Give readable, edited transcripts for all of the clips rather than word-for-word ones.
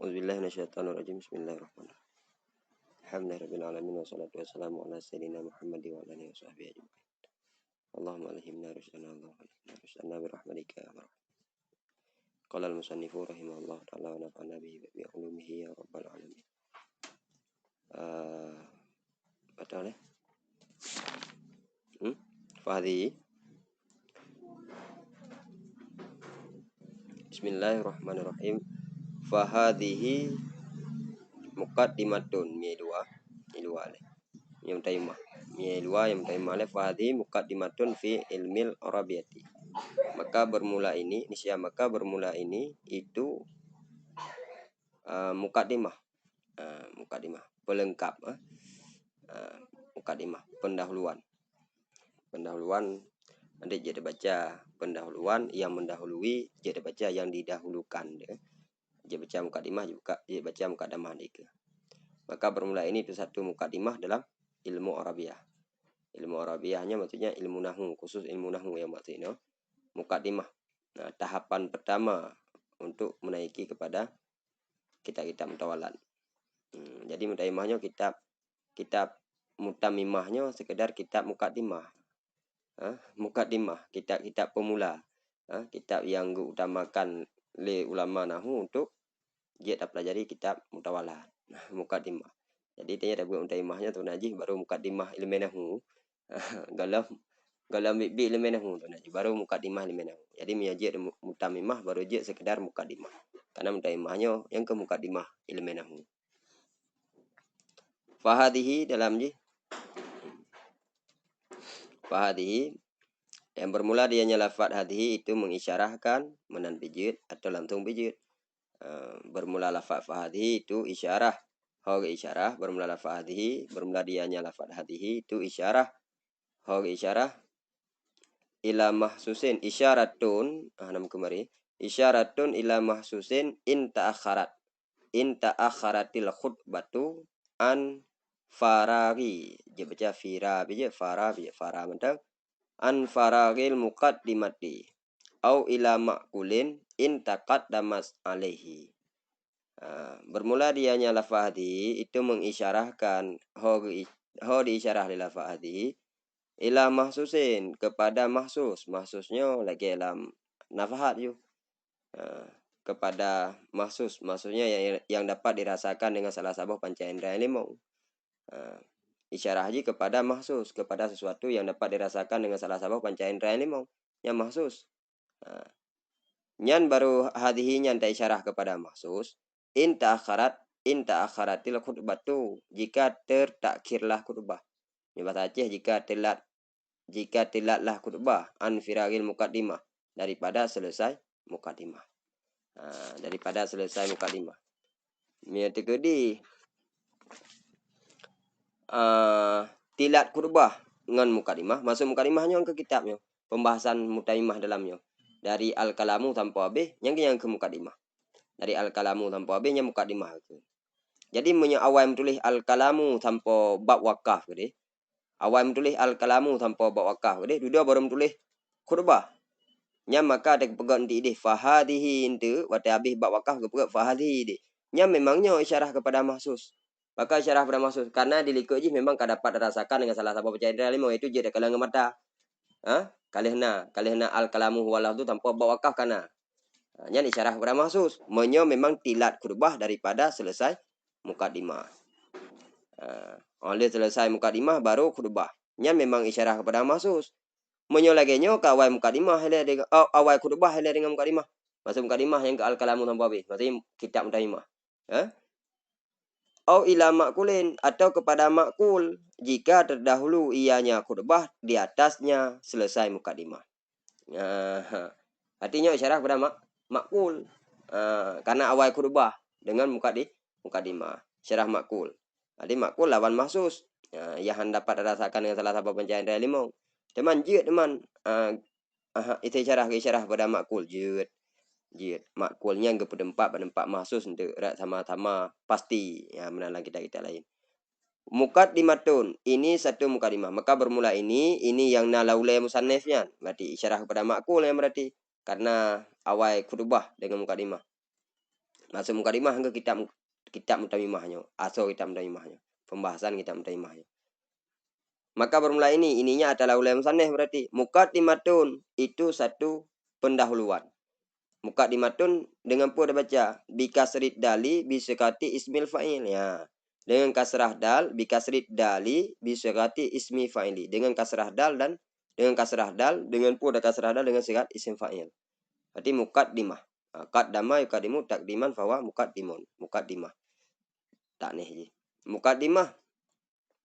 Auzubillahi minasyaitonirrajim. Bismillahirrahmanirrahim. Alhamdulillahirabbil alamin wassalatu wassalamu ala sayyidina Muhammad wa ala alihi washabbihi ajmain. Allahumma alhimna rushdana bi rahmatika ya arhamar. Qala al-musannifu rahimahullah ta'ala wa nafa'ana bi ulumihi ya rabbal alamin. Betul ya? Fahdi. Bismillahirrahmanirrahim. Fahadhihi muqaddimatun milwa le. Yang taimah. Milwa yang taimah le fahadhi muqaddimatun fi ilmil arabiyati. Maka bermula ini itu mukaddimah, pelengkap, mukaddimah, pendahuluan nanti jadi baca pendahuluan yang mendahului, jadi baca yang didahulukan ya. Jadi baca mukaddimah juga jadi baca mukaddamah itu. Maka bermula ini itu satu mukaddimah dalam ilmu Arabiyah. Ilmu Arabiyahnya maksudnya ilmu nahwu, khusus ilmu nahwu yang maksudnya mukaddimah. Nah, tahapan pertama untuk menaiki kepada kitab-kitab mutawalat. Jadi mutaimahnya kitab mutamimahnya sekedar kitab mukaddimah. Mukaddimah, kitab pemula. Kitab yang diutamakan oleh ulama nahwu untuk dia pelajari kitab mutawalat. Mukaddimah. Jadi tanya ada mutaimahnya tu najih baru mukaddimah ilmu nahwu. Galam bi ilmu nahwu tu najih baru mukaddimah ilmu nahwu. Jadi menyaji mutamimah baru dia sekedar mukaddimah. Karena mutaimahnya yang ke mukaddimah ilmu nahwu. Fahadhihi dalam Fahadhihi yang bermula dianya lafaz hadhihi itu mengisyarahkan menan bijit atau langsung bijit. Bermula lafaz fahadhihi itu isyarah. Isyarah bermula lafaz hadhihi, bermula dianya lafaz hadhihi itu isyarah. Isyarah ila mahsusin isyaratun nam kemari isyaratun ila mahsusin in ta'akharatil khutbatu an faragi dia baca fira bija fara mentang an faragil muqaddimati au ila ma'kulin in taqaddamas alaihi. Bermula dianya lafaz hadhi itu mengisyarahkan diisyarah li lafaz hadhi ila mahsusin kepada mahsusnya lagi dalam nafahat you. Kepada maksudnya yang dapat dirasakan dengan salah satu panca indera lima. Isyarah haji kepada mahsus, kepada sesuatu yang dapat dirasakan dengan salah satu panca indera lima yang mahsus. Nyan baru hadhihi nyan ta isyarah kepada mahsus in ta'akharatil khutbatu jika tertakhirlah khutbah. Ini bahasa Aceh jika telatlah khutbah an firagil muqaddimah daripada selesai muqaddimah. Daripada selesai mukadimah. Mia tekedi tilat kurbah dengan mukadimah, masuk mukadimahnya ke kitabnya. Pembahasan mutaimah dalamnya. Dari al-kalamu tanpa habis yang ke mukadimah. Dari al-kalamu tanpa habis yang mukadimah itu. Jadi awal menulis al-kalamu tanpa bab wakaf gede. Awal menulis al-kalamu tanpa bab wakaf gede, dua baru menulis kurbah. Nya maka ada pegang di ide fahadhihi itu waktu habis bab wakaf ke pegang fahadhihi ide. Nya memangnya isyarah kepada mahsus. Maka isyarah kepada mahsus karena di liku je memang kada dapat dirasakan dengan salah satu percaya diri lima itu je ada kalangan mata. Kalihna al-kalamu walau tu tanpa bab wakaf kana. Nya isyarah kepada mahsus. Menyo memang tilat kurbah daripada selesai mukaddimah. Oleh selesai mukaddimah baru kurbah. Nya memang isyarah kepada mahsus. Menyolagenyo ke awal mukadimah hele dengan awal khutbah hele dengan mukadimah. Masuk mukadimah yang ke al-kalamu tanpa habis. Maksudnya kitab mutaimah. Au ila ma'kulin atau kepada ma'kul jika terdahulu ianya khutbah di atasnya selesai mukadimah. Artinya isyarah kepada ma'kul. Karena awal khutbah dengan mukadimah. Isyarah ma'kul. Jadi ma'kul lawan mahsus. Yang dapat dirasakan dengan salah satu pencahayaan dari limau. Teman itu isyarah pada makul jut makulnya ke pedempat mahsus untuk sama-sama pasti ya menalang kita lain. Muqaddimatun ini satu mukadimah maka bermula ini yang nalaulai musannifnya berarti isyarah kepada makul yang berarti karena awal khutbah dengan mukadimah. Masuk mukadimah ke kitab mutamimahnya, asal kitab mutamimahnya, pembahasan kitab mutamimahnya. Maka bermula ininya adalah ulai musannif berarti muqaddimatun itu satu pendahuluan. Muqaddimatun dengan pu ada baca bikasrid dali bisyakati ismil fa'il ya. Dengan kasrah dal bikasrid dali bisyakati ismi fa'ili. Dengan kasrah dal dan dengan kasrah dal dengan pu ada kasrah dal dengan sigat isim fa'il. Berarti muqaddimah. Qaddama yuqaddimu takdiman fawa muqaddimun. Muqaddimah. Tak nih. Muqaddimah.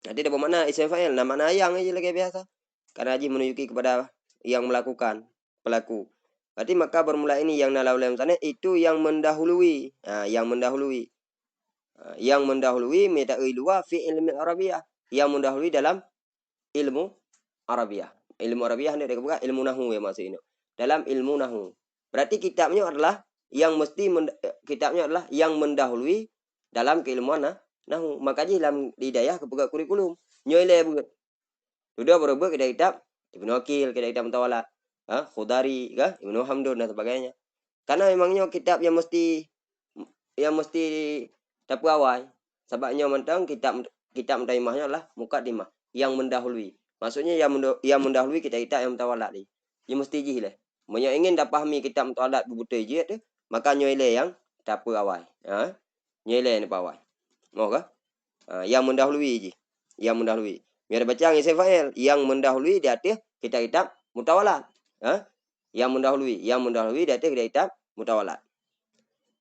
Jadi ada bermakna isim fa'il, nama makna yang aja lagi biasa. Karena haji menunjuki kepada yang melakukan, pelaku. Berarti maka bermula ini yang nalau lem sana itu yang mendahului. Yang mendahului. Yang mendahului meta'ilwa fi ilmi Arabiyah. Yang mendahului dalam ilmu Arabiyah. Ilmu Arabiyah ini ada ilmu nahu ya maksud ini. Dalam ilmu nahu. Berarti kitabnya adalah yang kitabnya adalah yang mendahului dalam keilmuan nahu. Makanya dalam hidayah kebuka kurikulum. Nyoyle bukan. Sudah berubah kitab Ibnu Aqil, kitab Mutawalat, Khudari, Ibnu Hamdun dan sebagainya. Karena memangnya kitab yang mesti dapat awal. Sebabnya mentang kitab Mutaimahnya adalah muqaddimah yang mendahului. Maksudnya yang mendahului kitab yang Mutawalat ni. Yang mesti jih lah. Yang ingin dapat pahami kitab Mutawalat betul je tu, maka nyoyle yang dapat awal. Nyoyle ni awal. Mau ke? Yang mendahului je. Yang mendahului. Biar baca isim fa'il yang mendahului di atas kitab Mutawalat. Yang mendahului di atas kitab Mutawalat.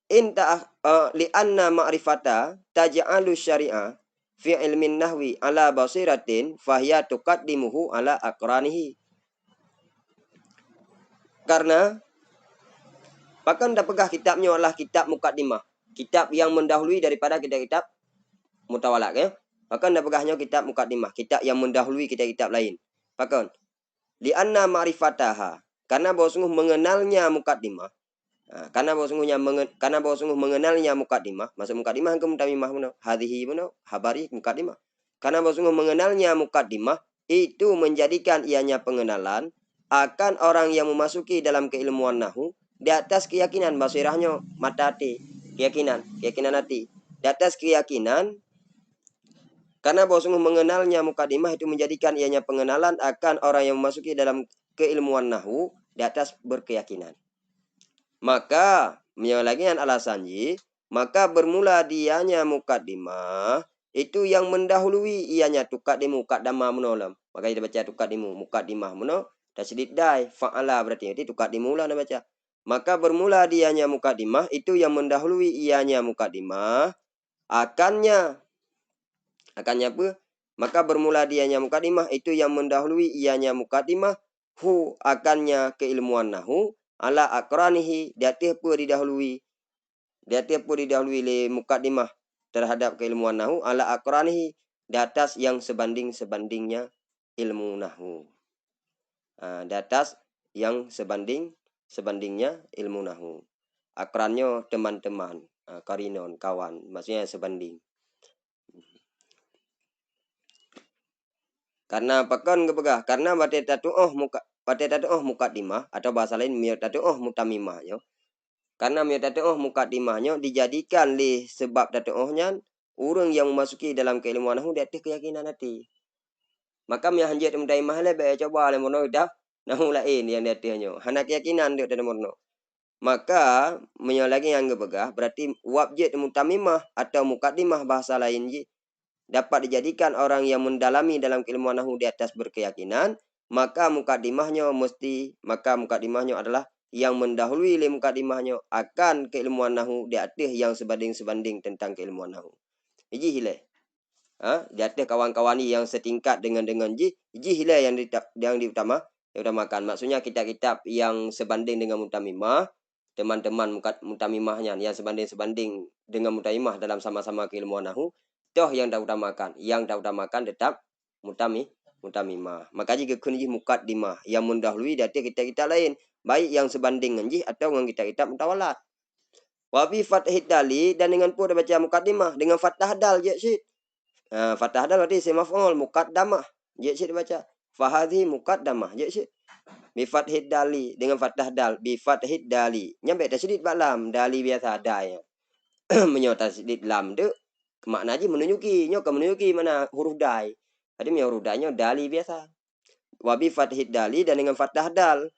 Inta li anna ma'rifata taj'alu syari'a fi ilmin nahwi ala basiratin fahiya tuqaddimuhu ala aqranihi. Karena bahkan dah pegah kitabnya adalah kitab muqaddimah, kitab yang mendahului daripada kitab Mutawalat ya. Bahkan dah pegahnya kitab muqaddimah, kitab yang mendahului kitab-kitab lain. Bahkan li anna ma'rifataha, karena bahwa sungguh mengenalnya muqaddimah. Karena bahwa sungguh mengenalnya muqaddimah, maksud muqaddimah ke mutamimah mana? Hadhihi mana? Habari muqaddimah. Karena bahwa sungguh mengenalnya muqaddimah itu menjadikan ianya pengenalan akan orang yang memasuki dalam keilmuan nahu di atas keyakinan basirahnya mata hati, keyakinan hati. Di atas keyakinan karena bahwa sungguh mengenalnya muqaddimah itu menjadikan ianya pengenalan akan orang yang memasuki dalam keilmuan nahu di atas berkeyakinan. Maka menyalagian alasannya, maka bermula dianya muqaddimah itu yang mendahului ianya tuqaddimu qaddama menolom. Maka kita baca tuqaddimu muqaddimah meno tasydid dai fa'ala berarti itu tuqaddimu lah baca. Maka bermula dianya muqaddimah itu yang mendahului ianya muqaddimah akannya apa? Maka bermula dianya muqaddimah itu yang mendahului ianya muqaddimah hu akannya keilmuan nahu ala aqranihi diatif pun didahului le muqaddimah terhadap keilmuan nahu ala aqranihi di atas yang sebanding-sebandingnya ilmu nahu. Di atas yang sebandingnya ilmu nahu. Akrannya teman-teman, karinon, kawan, maksudnya sebanding. Karena pakan kepegah, karena batetadu'oh muqaddimah atau bahasa lain miyatadu'oh mutamimah yo. Karena miyatadu'oh muqaddimahnya dijadikan li sebab tatu'ohnya orang yang memasuki dalam keilmuan nahu di atas keyakinan hati. Maka mihanjat mutamimah le bae coba le mono dah nahu lain yang di atasnya. Hana keyakinan dia mono. Maka menyalagi yang kepegah berarti wabjid mutamimah atau muqaddimah bahasa lain je dapat dijadikan orang yang mendalami dalam keilmuan nahu di atas berkeyakinan, maka muqaddimahnya adalah yang mendahului li muqaddimahnya akan keilmuan nahu di atas yang sebanding-sebanding tentang keilmuan nahu. Iji hile. Di atas kawan-kawan yang setingkat dengan ji hile yang diutamakan. Maksudnya kitab-kitab yang sebanding dengan mutamimah, teman-teman mutamimahnya yang sebanding-sebanding dengan mutamimah dalam sama-sama keilmuan nahu. Toh yang dah utamakan tetap mutamimah. Maka jika kunji muqaddimah yang mendahului dari kita lain, baik yang sebanding dengan atau dengan kita Mutawalat. Wa fi fathid dali dan dengan pun baca muqaddimah dengan fathah dal je syid. Fathah dal berarti isim maf'ul muqaddamah. Je syid baca. Fa hadhi muqaddamah je syid. Bi fathid dali dengan fathah dal bi fathid dali. Nyampe tasydid balam dali biasa ada ya. menyo tasdid lam tu makna ji menunjuki mana huruf dai. Jadi huruf dai-nya dali biasa. Wa bi fathid dali dan dengan fathah dal.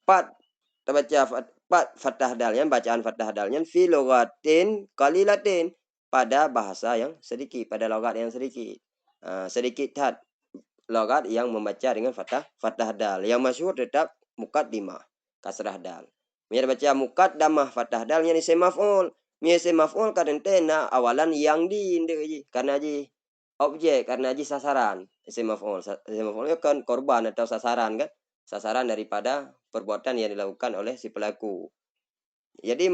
Pat pat fathah dalnya bacaan fathah dalnya fi lughatin qalilatin pada bahasa yang sedikit, pada logat yang sedikit. Sedikit had logat yang membaca dengan fathah dal. Yang masyhur tetap muqaddimah kasrah dal. Mir baca muqaddamah fathah dal yang isim maf'ul. Mi isim maf'ul kadang tena awalan yang di karena ji objek, karena ji sasaran. Isim maf'ul kan korban atau sasaran kan? Sasaran daripada perbuatan yang dilakukan oleh si pelaku. Jadi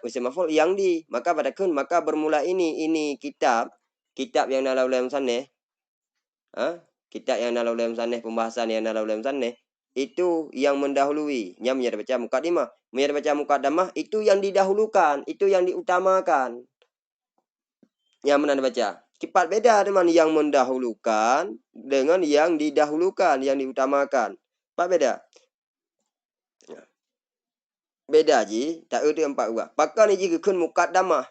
isim maf'ul yang di, maka bermula ini kitab yang nalau dalam saneh. Kitab yang nalau dalam saneh, pembahasan yang nalau dalam saneh itu yang mendahului. Yang menyatakan baca muqaddimah, menyatakan baca muqaddamah itu yang didahulukan, itu yang diutamakan. Yang mana baca? Cepat beda teman, yang mendahulukan dengan yang didahulukan, yang diutamakan. Cepat beda. Beda ji, tak ada empat gua. Pakai ni jika kun muqaddamah.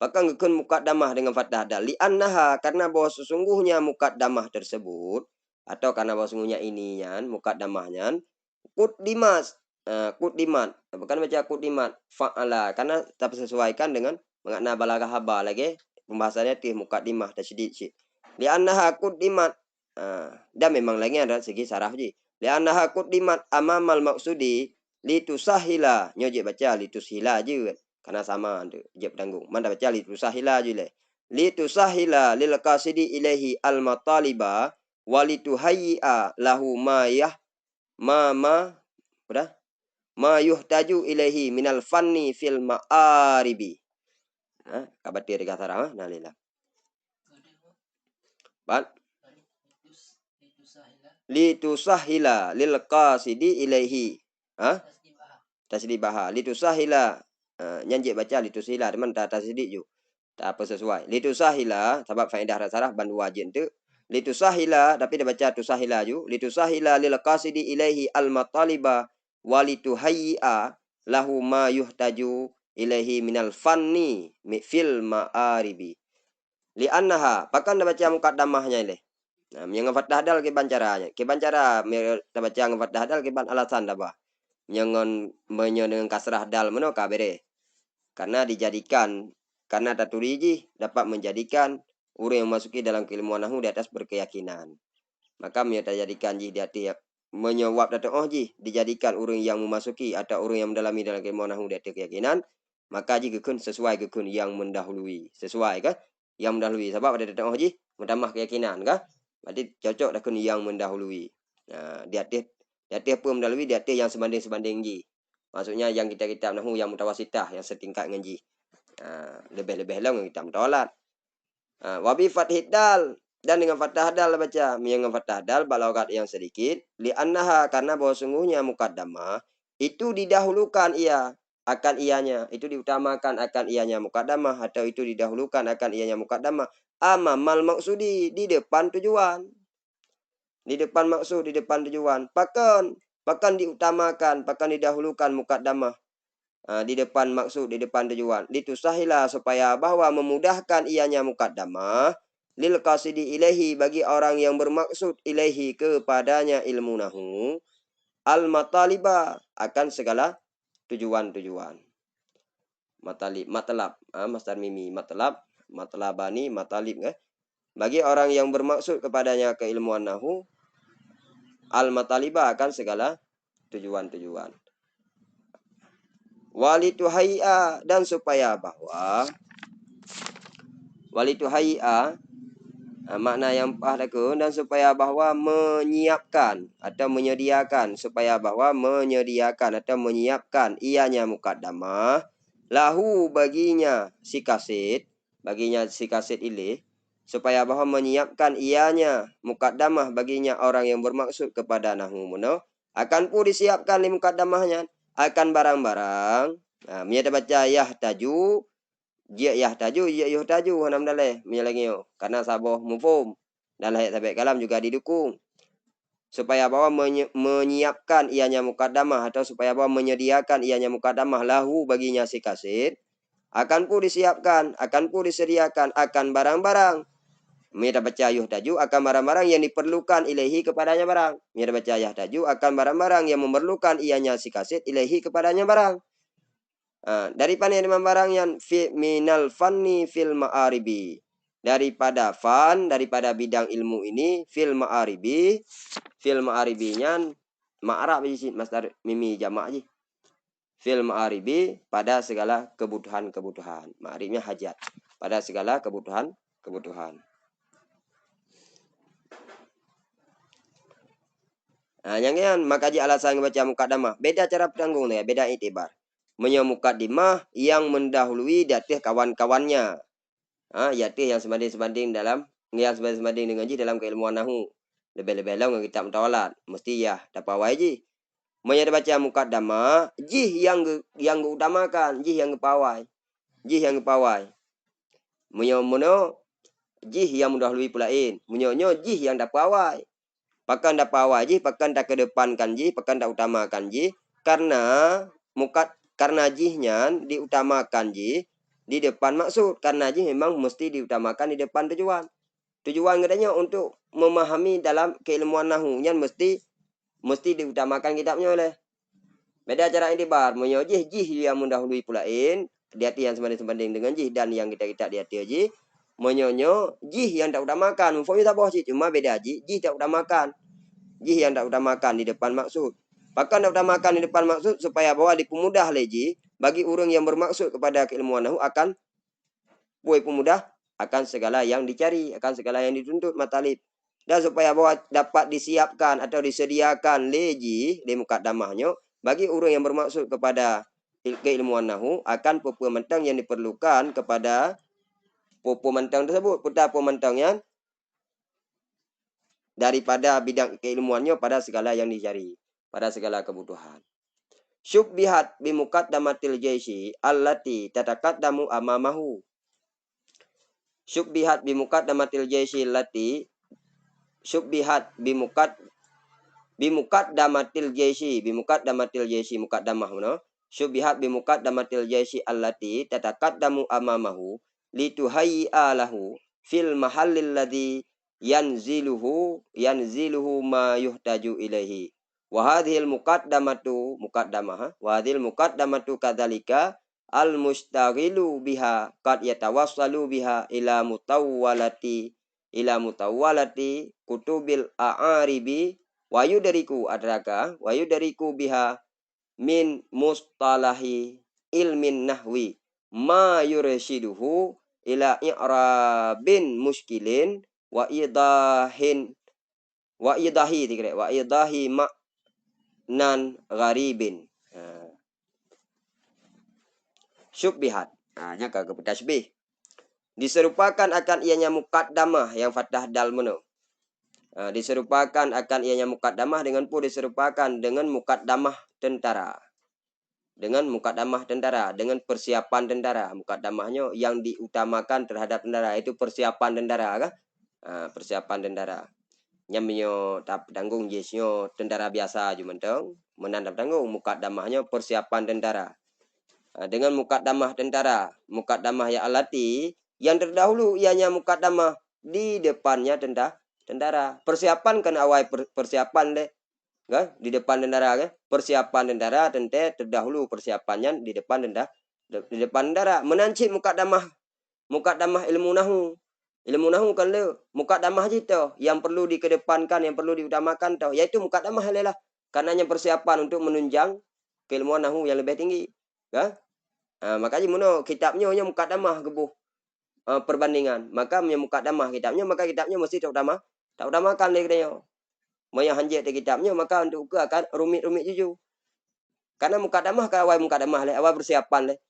Pakai kun muqaddamah dengan fathah dal. Li annaha, karena bahwa sesungguhnya muqaddamah tersebut atau karena bahwa sesungguhnya ininya muqaddamahnya quddimas. Quddimat. Bukan baca quddimat fa'ala, karena tak sesuaikan dengan makna balaghah haba lagi. Pembahasannya ti muqaddimah tasydid si. Li annaha quddimat. Dan memang lagi ada segi saraf ji. Li annaha quddimat amamal maqsudi litusahila, nyo je baca litusahila je karena sama tu je tanggung. Mana baca litusahila je le. Litusahila lil qasidi ilaihi al mataliba walituhayya lahu ma udah ma yuhtaju ilaihi minal fanni fil ma'aribi. Kabatir kata sarah nah lila. Ban litusahila lil qasidi ilaihi. Tasdibaha litusahila, nyanjik baca litusahila teman tak tasdid ju tak apa sesuai. Litusahila sebab faedah sarah bandu wajib tu litusahila, tapi dia baca tusahila ju. Litusahila lil qasidi ilaihi al mataliba walituhayya lahu ma yuhtaju ilaihi minal fanni fil ma'aribi. Li annaha pakan dia baca muqaddamahnya ile. Nah, yang fathah dal ke bancaranya. Ke bancara dia baca yang fathah dal ke ban alasan dah bah. Dengan kasrah dal meno kabere. Karena taturiji dapat menjadikan orang yang memasuki dalam keilmuan nahwu di atas berkeyakinan. Maka jadikan ji di menyewap datang ji dijadikan orang yang memasuki atau orang yang mendalami dalam keilmuan nahwu di atas keyakinan, maka ji gekun sesuai gekun yang mendahului. Sesuai kan? Yang mendahului sebab ada datang ji menambah keyakinan kan? Berarti cocok dakun yang mendahului. Nah, di atas pun mendahului, di atas yang sebanding ji. Maksudnya yang kitab nahwu yang mutawasitah, yang setingkat dengan ji. Lebih-lebih lah dengan kitab mutawalat. Wabi fathid dal, dan dengan fathah dal baca. Dengan fathah dal balogat yang sedikit. Li annaha, karena bahwa sungguhnya muqaddamah itu didahulukan ia akan ianya, itu diutamakan akan ianya muqaddamah, atau itu didahulukan akan ianya muqaddamah amamal maksudi, di depan tujuan. Di depan maksud, di depan tujuan. Bahkan diutamakan, bahkan didahulukan muqaddamah. Di depan maksud, di depan tujuan. Litusahila, supaya bahwa memudahkan ianya muqaddamah lil qasidi ilaihi, bagi orang yang bermaksud ilaihi kepadanya ilmu nahwu al mataliba, akan segala tujuan-tujuan. Matlab, masdar mimi, matlabani, matalib kan? Bagi orang yang bermaksud kepadanya keilmuan nahwu al mataliba, akan segala tujuan-tujuan. Walituhayya, dan supaya bahwa walituhayya makna yang pahdaku, dan supaya bahwa menyiapkan atau menyediakan, supaya bahwa menyediakan atau menyiapkan ianya muqaddamah lahu, baginya si kasid ilih, supaya bahwa menyiapkan ianya muqaddamah baginya orang yang bermaksud kepada nahwu muno, akan pun disiapkan li muqaddamahnya akan barang-barang. Menyata baca yahtaju, yahtaju hanam daleh menyalangio karena saboh mufhum dan ayat sabit kalam juga didukung, supaya bahwa menyiapkan ianya muqaddamah atau supaya bahwa menyediakan ianya muqaddamah lahu, baginya si kasid akan pun disiapkan, akan pun disediakan akan barang-barang. Mira baca yuhtaju akan barang-barang yang diperlukan ilahi kepadanya barang. Mira baca yahtaju akan barang-barang yang memerlukan ianya si kaset ilahi kepadanya barang. Daripada barang yang minal fanni fil ma'aribi. Daripada fan, daripada bidang ilmu ini fil ma'aribi. Fil ma'aribinya ma'arab ji masdar mimi jamak ji. Fil ma'aribi pada segala kebutuhan-kebutuhan. Ma'aribnya hajat. Pada segala kebutuhan-kebutuhan. Yang ini maka ji alasan baca mukaddamah. Beda cara penanggung ya, beda itibar. Mukaddimah yang mendahului datih kawan-kawannya. Yatih yang sebanding-sebanding dalam yang sebanding dengan ji dalam keilmuan nahu. Lebih-lebih lah dengan kitab mutawalat. Mesti ya dapat wai ji. Ada baca mukaddamah, ji yang utamakan, ji yang kepawai. Ji yang kepawai. Mono ji yang mendahului pulain. Munyo ji yang dapat awai. Pakan dapat awal ji, pakan tak kedepankan ji, pakan tak utamakan ji, karena jihnya diutamakan ji di depan maksud, karena ji memang mesti diutamakan di depan tujuan. Tujuan katanya untuk memahami dalam keilmuan nahunya mesti diutamakan kitabnya oleh. Beda cara itibar, menyo jih yang mendahului pulain, diati yang sebanding dengan jih dan yang kita diati ji. Menyonyo jih yang tak utamakan, mufahami tak boh cuma beda jih tak utamakan. Jih yang tak utamakan di depan maksud. Bahkan tak utamakan di depan maksud supaya bahwa dipemudah leji bagi orang yang bermaksud kepada keilmuan nahu akan buai pemudah akan segala yang dicari, akan segala yang dituntut matalib. Dan supaya bahwa dapat disiapkan atau disediakan leji di mukaddamahnya bagi orang yang bermaksud kepada keilmuan nahu akan pementang yang diperlukan kepada pementang tersebut. Putar pementangnya daripada bidang keilmuannya pada segala yang dicari, pada segala kebutuhan. Syubbihat bimuqaddamatil jaisi allati tataqaddamu amamahu. Syubbihat bimuqaddamatil jaisi allati syubbihat bimuqaddamatil jaisi muqaddamah no. Syubbihat bimuqaddamatil jaisi allati tataqaddamu amamahu lituhayyi'a lahu fil mahallil ladzi yanziluhu ma yuhtaju ilaihi. Wa hadhil muqaddamatu kadzalika al mustaghilu biha qad yatawassalu biha ila mutawwalati kutubil a'aribi wa yudriku biha min mustalahi ilmin nahwi ma yurshiduhu ila i'rabin muskilin wa idahi maknan gharibin. Syubbihat. Nya kagak tasbih. Diserupakan akan ianya muqaddamah yang fathah dal meno. Diserupakan akan ianya muqaddamah dengan pun diserupakan dengan muqaddamah tentara. Dengan persiapan tentara. Muqaddamahnya yang diutamakan terhadap tentara itu persiapan tentara kan? Persiapan tentara. Nyamnyo tap tanggung jesnyo tentara biasa jumentong menandap tanggung muqaddamahnya persiapan tentara. Dengan muqaddamah tentara, muqaddamah ya alati yang terdahulu ianya muqaddamah di depannya tentara. Persiapan kan awal persiapan deh. Kan? Di depan tentara kan? Persiapan tentara terdahulu persiapannya di depan tentara. Menancip muqaddamah ilmu nahu. Ilmu nahu kan le muqaddamah gitu yang perlu dikedepankan, yang perlu diutamakan tau, yaitu muqaddamah lelah. Karenanya persiapan untuk menunjang keilmuan nahu yang lebih tinggi. Kan? Makanya muno kitabnya hanya muqaddamah gebuh perbandingan. Maka muqaddamah kitabnya, maka kitabnya mesti tak utamakan le katanya. Maya hanjat di kitabnya maka untuk ke akan rumit-rumit jujur. Karena muqaddamah ka awal muqaddamah le, awal persiapan le.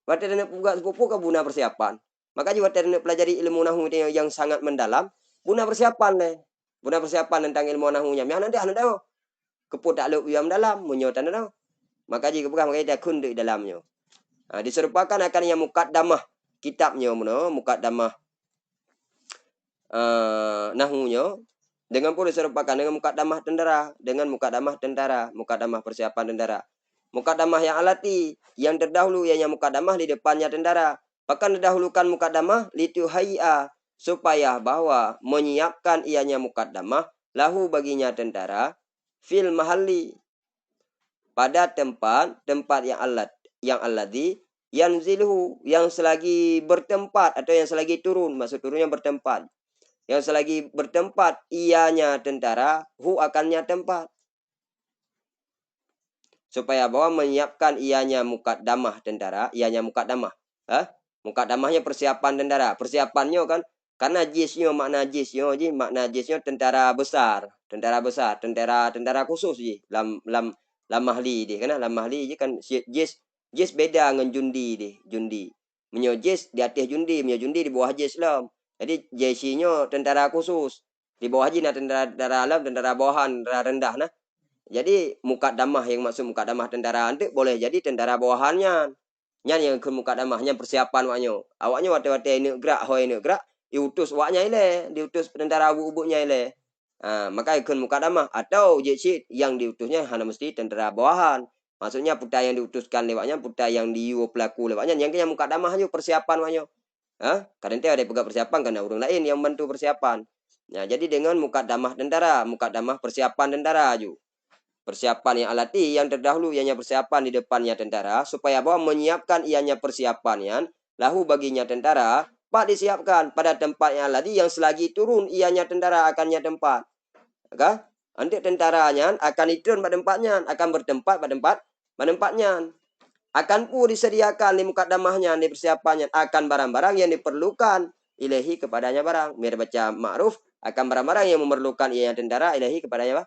Waktu nak buka sepupu ke guna persiapan. Maka juga nak pelajari ilmu nahu yang sangat mendalam, guna persiapan le. Guna persiapan tentang ilmu nahunya. Yang nanti tahu. Keput tak lu yang dalam menyotan tahu. Maka jika bukan maka dia kun di dalamnya. Diserupakan akan yang muqaddamah kitabnya muqaddamah nahunya dengan pun diserupakan dengan muqaddamah tentara, muqaddamah persiapan tentara. Mukaddamah yang alati, yang terdahulu ianya mukaddamah di depannya tentara. Bahkan didahulukan mukaddamah lituhai'a, supaya bahwa menyiapkan ianya mukaddamah lahu baginya tentara fil mahalli, pada tempat yang alladhi yanziluhu, yang selagi bertempat atau yang selagi turun, maksud turunnya bertempat. Yang selagi bertempat ianya tentara, hu akannya tempat. Supaya bahwa menyiapkan ianya mukaddamah tentara, ianya mukaddamah. Mukaddamahnya persiapan tentara. Persiapannya kan, karena jisnya makna jisnya tentara besar, tentara khusus ji. Lam mahli dia kan, lam mahli ji kan jis beda dengan jundi. Menyo jis di atas jundi, menyo jundi di bawah jis lam. Jadi jisinya tentara khusus. Di bawah ji nah tentara alam, tentara bawahan, tentara rendah nah. Jadi mukaddamah yang maksud mukaddamah tentara nanti boleh jadi tentara bawahannya. Nyan yang ke mukaddamahnya persiapan waknya. Awaknya wate-wate ini gerak, diutus waknya ile, diutus tentara abu-ubunya ile. Maka ikut mukaddamah atau jeksit yang diutusnya hanya mesti tentara bawahan. Maksudnya putai yang diutuskan lewatnya, putai yang diu pelaku lewatnya. Yang kena mukaddamahnya persiapan waknya. Kadang ada pegang persiapan karena orang lain yang bantu persiapan. Nah, jadi dengan mukaddamah tentara, mukaddamah persiapan tentara juga. Persiapan yang alati yang terdahulu ianya persiapan di depannya tentara, supaya bahwa menyiapkan ianya persiapannya lahu baginya tentara, pak disiapkan pada tempat yang alati yang selagi turun ianya tentara akannya tempat. Maka nanti tentaranya akan turun pada tempatnya, akan bertempat pada tempatnya. Akan pun disediakan di mukaddamahnya, di persiapannya akan barang-barang yang diperlukan ilahi kepadanya barang. Biar baca ma'ruf akan barang-barang yang memerlukan ianya tentara ilahi kepadanya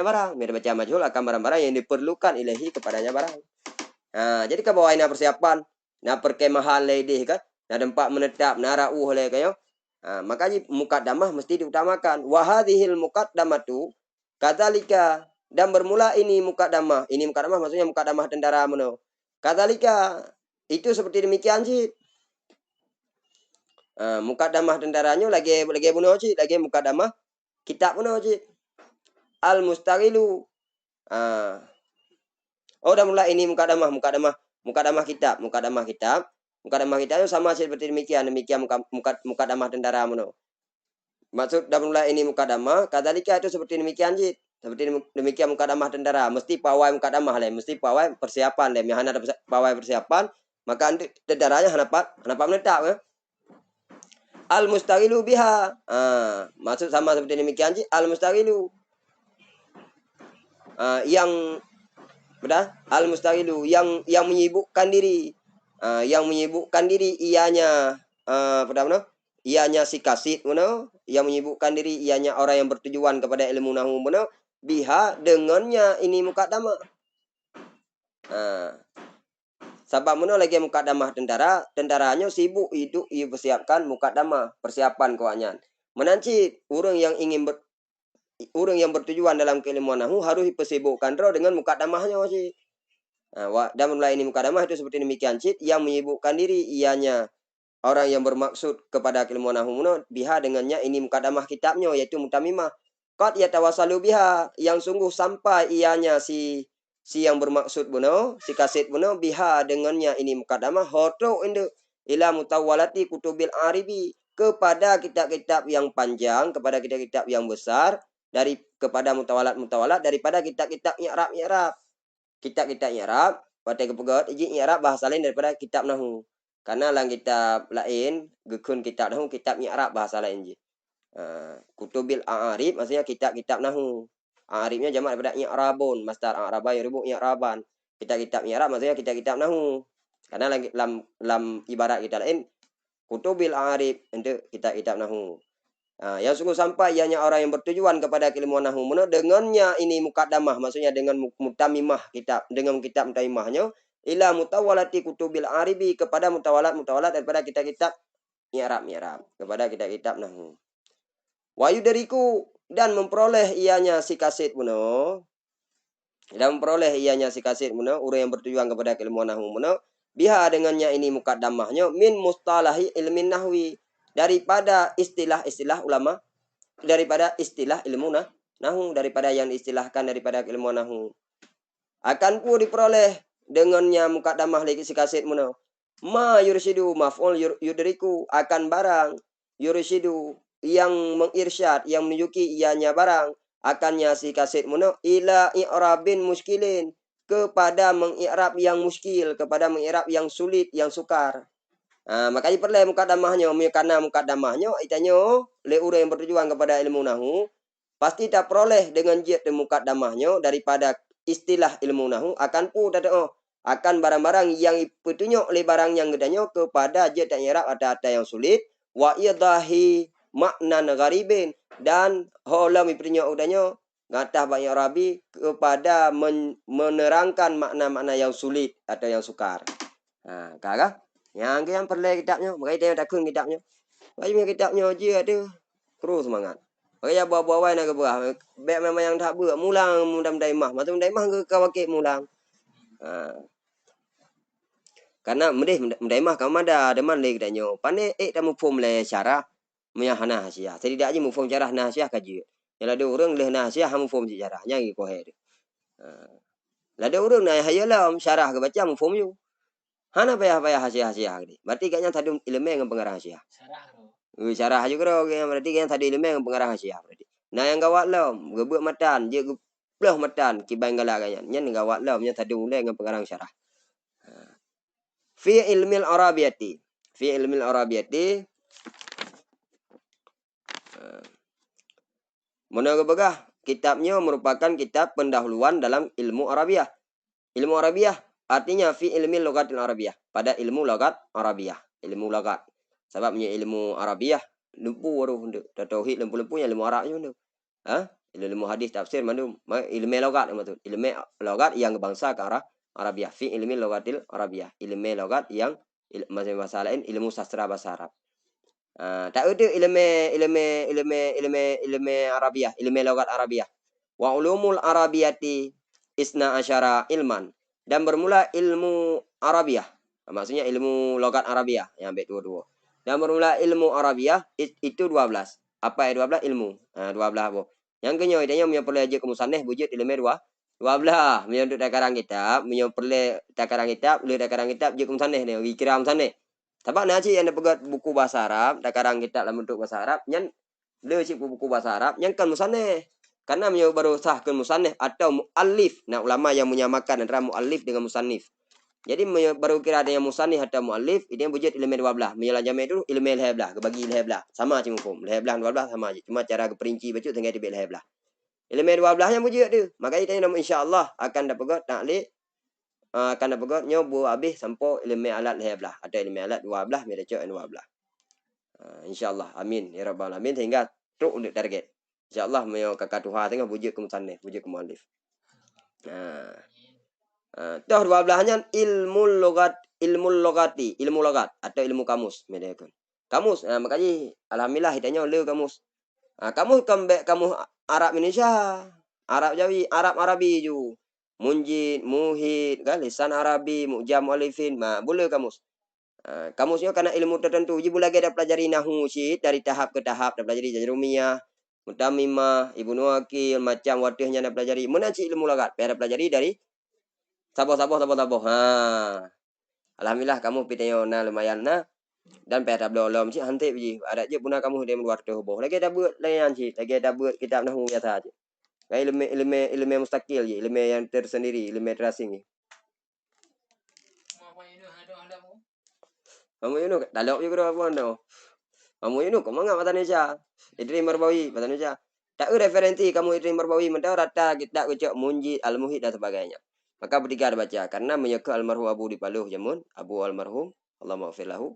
barang. Biar baca majhul akan barang-barang yang diperlukan ilahi kepadanya barang. Jadi ke bawah ini persiapan, nah perkemahan lady kan, nah tempat menetap, nah rauh le kayo. Makanya mukaddamah mesti diutamakan. Wa hadhil muqaddamatu kadzalika, dan bermula ini mukaddamah. Ini mukaddamah maksudnya mukaddamah tentara meno. Kadzalika itu seperti demikian sih. Mukaddamah tentaranya lagi bunuh sih, lagi mukaddamah kitab bunuh sih. Al mustaqilu. Udah mulai ini mukadamah kitab itu sama seperti demikian mukadamah tentara mono. Maksud dah mulai ini mukadamah, kadzalika itu seperti demikian sih. Seperti demikian mukadamah tentara, mesti pawai mukadamah le, mesti pawai persiapan le. Yang ada pawai persiapan, maka nanti tentaranya hanapat menetap ya. Al mustaqilu biha. Maksud sama seperti demikian sih, al mustaqilu. Yang Bedah? Al mustaqilu yang menyibukkan diri. Yang menyibukkan diri ianya ianya si kasid yang menyibukkan diri ianya orang yang bertujuan kepada ilmu nahwu biha dengannya ini mukaddamah. Sabab lagi mukaddamah tentaranya sibuk hidup ia persiapkan mukaddamah, persiapan kawannya. Menanci orang yang bertujuan dalam keilmuan nahwu harus dipersibukkan dengan mukaddamahnya sih. Dan mulai ini mukaddamah itu seperti demikian cit yang menyibukkan diri ianya orang yang bermaksud kepada keilmuan nahwu biha dengannya ini mukaddamah kitabnya yaitu mutamimah. Qad yatawassalu biha yang sungguh sampai ianya si yang bermaksud si kasid biha dengannya ini mukaddamah hoto ila mutawwalati kutubil aribi, kepada kitab-kitab yang panjang, kepada kitab-kitab yang besar, kepada mutawalat daripada kitab-kitab i'rab. Kitab-kitab i'rab pada kepegat i'rab bahasa lain daripada kitab nahwu. Karena lang kitab lain gekun kitab nahwu, kitab i'rab bahasa lain je. Kutubil a'rib maksudnya kitab-kitab nahwu. A'ribnya jamak daripada i'rabun, masdar a'raba yuribu i'raban. Kitab-kitab i'rab maksudnya kitab-kitab nahwu. Karena lam ibarat kita lain kutubil a'rib untuk kitab-kitab nahwu. Yang sungguh sampai ianya orang yang bertujuan kepada keilmuan nahwu dengannya ini mukaddamah, maksudnya dengan mutamimah kitab, dengan kitab mutamimahnya ila mutawalati kutubil aribi, kepada mutawalat daripada kitab-kitab i'rab, kepada kitab-kitab nahwu. Wa yudriku, dan memperoleh ianya si kasid orang yang bertujuan kepada keilmuan nahwu biha dengannya ini mukaddamahnya min mustalahi ilmin nahwi, daripada istilah-istilah ulama, daripada istilah ilmu nahwu, daripada yang diistilahkan daripada ilmu nahwu. akan pun diperoleh dengannya mukaddamah lagi si kaset mana. Ma yursidu maf'ul yudriku akan barang yursidu yang mengirsyad yang menunjuki ianya barang akannya si kaset mana ila i'rabin muskilin kepada mengi'rab yang muskil, kepada mengi'rab yang sulit, yang sukar. Makanya perlu mukaddamahnya, karena mukaddamahnya itanya le orang yang bertujuan kepada ilmu nahu pasti tak peroleh dengan jet mukaddamahnya daripada istilah ilmu nahu akan pu akan barang-barang yang petunjuk oleh barang yang gedanya kepada jet dan i'rab ada yang sulit wa idahi makna gharibin dan holam petunjuk udanya ngatah banyak rabi kepada menerangkan makna-makna yang sulit atau yang sukar. Kakak yang perlu kitabnya, makanya dia takun kitabnya. Makanya kitabnya aja ada terus semangat. Makanya buah-buah nak ke buah. Baik memang yang tak buat mulang mudah-mudahan mah. Macam mudah-mudahan ke kawakit mulang. Karena mudah-mudahan mah kamu ada deman lagi kitabnya. Pandai tamu form le syarah menyahana hasiah. Tidak aja mu form syarah nasiah kaji. Kalau ada orang leh nasiah hamu form syarahnya gitu kohir. Lah ada orang nak hayalah syarah ke baca mu form you. Hana payah hasiah gini. Berarti kayaknya tadi ilmu yang pengarang hasiah. Syarah juga orang berarti kayaknya tadi ilmu yang pengarang hasiah berarti. Nah yang gawat lah, gebuk matan, dia gebuk matan, kibang galak kayaknya. Nyen gawat lah, nya tadi mulai yang pengarang syarah. Fi ilmil arabiyati. Fi ilmil arabiyati. Menurut begah, kitabnya merupakan kitab pendahuluan dalam ilmu Arabiah. Ilmu Arabiah artinya fi ilmi logatil Arabiah. Pada ilmu logat Arabiah. Ilmu logat. Sebabnya ilmu Arabiah lumpu waruh tauhid lumpu-lumpunya ilmu Arabnya tu. Ilmu hadis tafsir mandu ilmu logat maksud. Ilmu logat yang bangsa ke arah Arabiah. Fi ilmi logatil Arabiah. Ilmu logat yang masalah lain ilmu sastra bahasa Arab. Tak ada ilmu Arabiah, ilmu logat Arabiah. Wa ulumul Arabiyati isna asyara ilman. Dan bermula ilmu Arabiah. Maksudnya ilmu logat Arabiah. Yang ambil dua-dua. Dan bermula ilmu Arabiah itu 12. Apa yang 12? Ilmu. 12 apa? Yang kenyal idanya punya perlu aja ke musaneh wujud ilmu 12. Punya untuk takarang kitab. Punya perlu takarang kitab. Boleh takarang kitab je ke musaneh ni. Kira musaneh. Sebab nanti yang pegat buku bahasa Arab. Takarang kitab dalam bentuk bahasa Arab. Yang le cik buku bahasa Arab. Yang kan musaneh. Karena baru sahkan musannif atau muallif. Nah, ulama yang menyamakan antara muallif dengan musannif. Jadi baru kira ada yang musannif atau muallif, ini yang wujud ilmu 12. Menyelah jami itu ilmu leheblah, kebagi leheblah. Sama aja hukum. Leheblah 12 sama aja. Cuma cara keperinci baca tinggal dibel leheblah. Ilmu 12 yang wujud tu. Maka kita nama insya-Allah akan dapat taklid akan dapat nyobu habis sampai ilmu alat leheblah atau ilmu alat 12 mereka 12. Insya-Allah. Amin ya rabbal alamin sehingga truk untuk target. InsyaAllah mau kakak Tuhan tengah wujud ke musannif, wujud ke muallif. Toh 12-nya ilmu logat, ilmu logati, ilmu logat atau ilmu kamus. Medakan. Kamus, makanya alhamdulillah hitanya le kamus. Kamus kembek kamus Arab Indonesia, Arab Jawi, Arab Arabi ju. Munjid, muhid, kan lisan Arabi, mujam alifin, boleh kamus. Kamusnya karena ilmu tertentu. Ibu lagi ada pelajari nahu syid dari tahap ke tahap, ada pelajari jazrumiyah, Mutamimah, Ibnu Wakil, macam wadihnya nak pelajari. Mana cik ilmu logat? Ada pelajari dari saboh. Alhamdulillah kamu pitanya na lumayan na. Dan pada belum cik hantik biji. Ada je puna kamu dia luar tu boh. Lagi ada buat layan cik. Lagi ada buat kitab nahu biasa cik. Ilmu mustakil je. Ilmu yang tersendiri. Ilmu terasing je. Kamu ini dalok juga apa anda? Kamu ini kau mengapa bahasa Indonesia? Idris Marbawi bahasa Indonesia. Tak referensi kamu Idris Marbawi mentau rata kita ucap munjid al-muhid dan sebagainya. Maka bertiga ada baca karena menyeka almarhum Abu Dipaluh Jamun, Abu almarhum, Allah maafir lahu.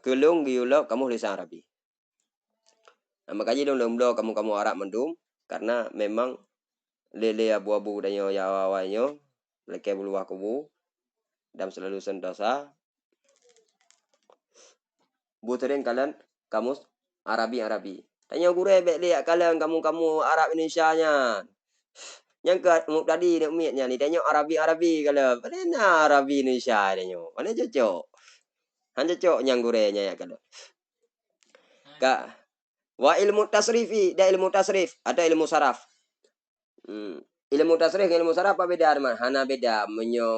Kelung giulok kamu lisan Arabi. Makanya dong kamu Arab mendum karena memang lele abu-abu dan yo yawawanyo leke bulu wakubu dan selalu sentosa. Buturin kalian kamus Arabi. Tanya guru bek lihat kalian kamu Arab Indonesia nya. Yang ke tadi nak umitnya ni tanya Arabi kalau. Mana Arabi Indonesia tanya. Mana cocok. Han cocok yang gurenya ya kalau. Ka wa ilmu tasrifi, da ilmu tasrif ada ilmu saraf. Ilmu tasrif dengan ilmu saraf apa beda teman? Hana beda.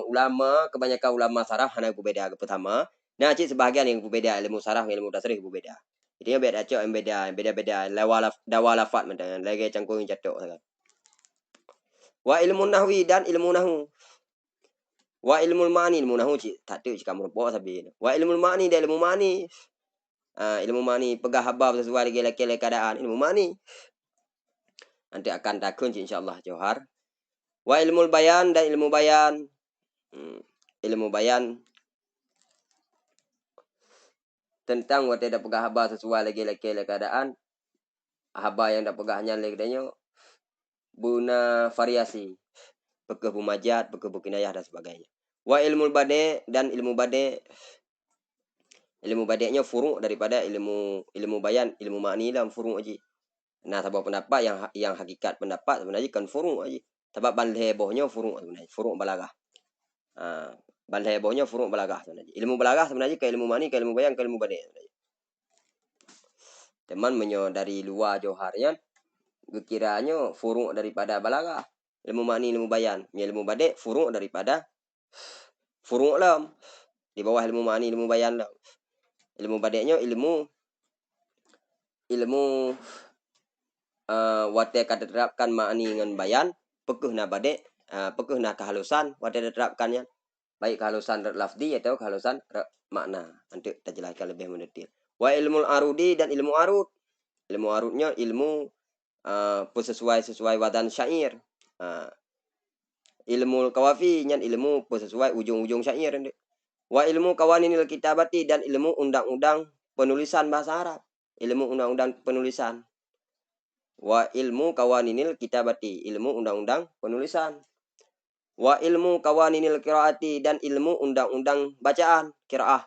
Ulama, kebanyakan ulama saraf hana beda pertama. Nah, cik sebahagian yang beda ilmu saraf dengan ilmu tasrif beda. Jadi beda cok yang beda. Dawa lafat macam lagi cangkung yang catok kan. Wa ilmu nahwi dan ilmu nahu. Wa ilmu ma'ni ilmu nahu cik tak ada cik kamu bawa sabi. Wa ilmu ma'ni dan ilmu ma'ni. Ilmu ma'ni pegah habab sesuai dengan keadaan ilmu ma'ni. Nanti akan takun insyaallah Johar. Wa ilmu bayan dan ilmu bayan. Ilmu bayan tentang wate dak pegah haba sesuai lagi keadaan. Haba yang dak pegahnya lagi danyo guna variasi. Pekeh bumajat, pekeh bukinayah dan sebagainya. Wa ilmu bade dan ilmu bade. Ilmu badenya furu' daripada ilmu bayan, ilmu ma'ni dalam furu' aja. Nah, sebab pendapat yang hakikat pendapat sebenarnya kan furu' aja. Sebab bal hebohnya furu' sebenarnya, furu' balaghah. Bal hebohnya furu' balaghah sebenarnya. Ilmu balaghah sebenarnya ke ilmu ma'ni, ke ilmu bayan, ke ilmu bade sebenarnya. Teman dari luar Joharnya kiranya furu' daripada balaghah. Ilmu ma'ni, ilmu bayan, ilmu bade furu' daripada furu' lam. Di bawah ilmu ma'ni, ilmu bayan lam. Ilmu badenya ilmu wate kada terapkan ma'ni dengan bayan, pekeh na bade, pekeh na kehalusan wate terapkannya. Baik kehalusan lafzi atau kehalusan makna. Nanti kita jelaskan lebih mendetail. Wa ilmu arudi dan ilmu arud. Ilmu arudnya ilmu sesuai wadan syair. Ilmu kawafi nyan ilmu sesuai ujung-ujung syair. Wa ilmu kawaninil kitabati dan ilmu undang-undang penulisan bahasa Arab. Ilmu undang-undang penulisan. Wa ilmu kawaninil kitabati, ilmu undang-undang penulisan. Wa ilmu kawaninil qiraati dan ilmu undang-undang bacaan, qiraah.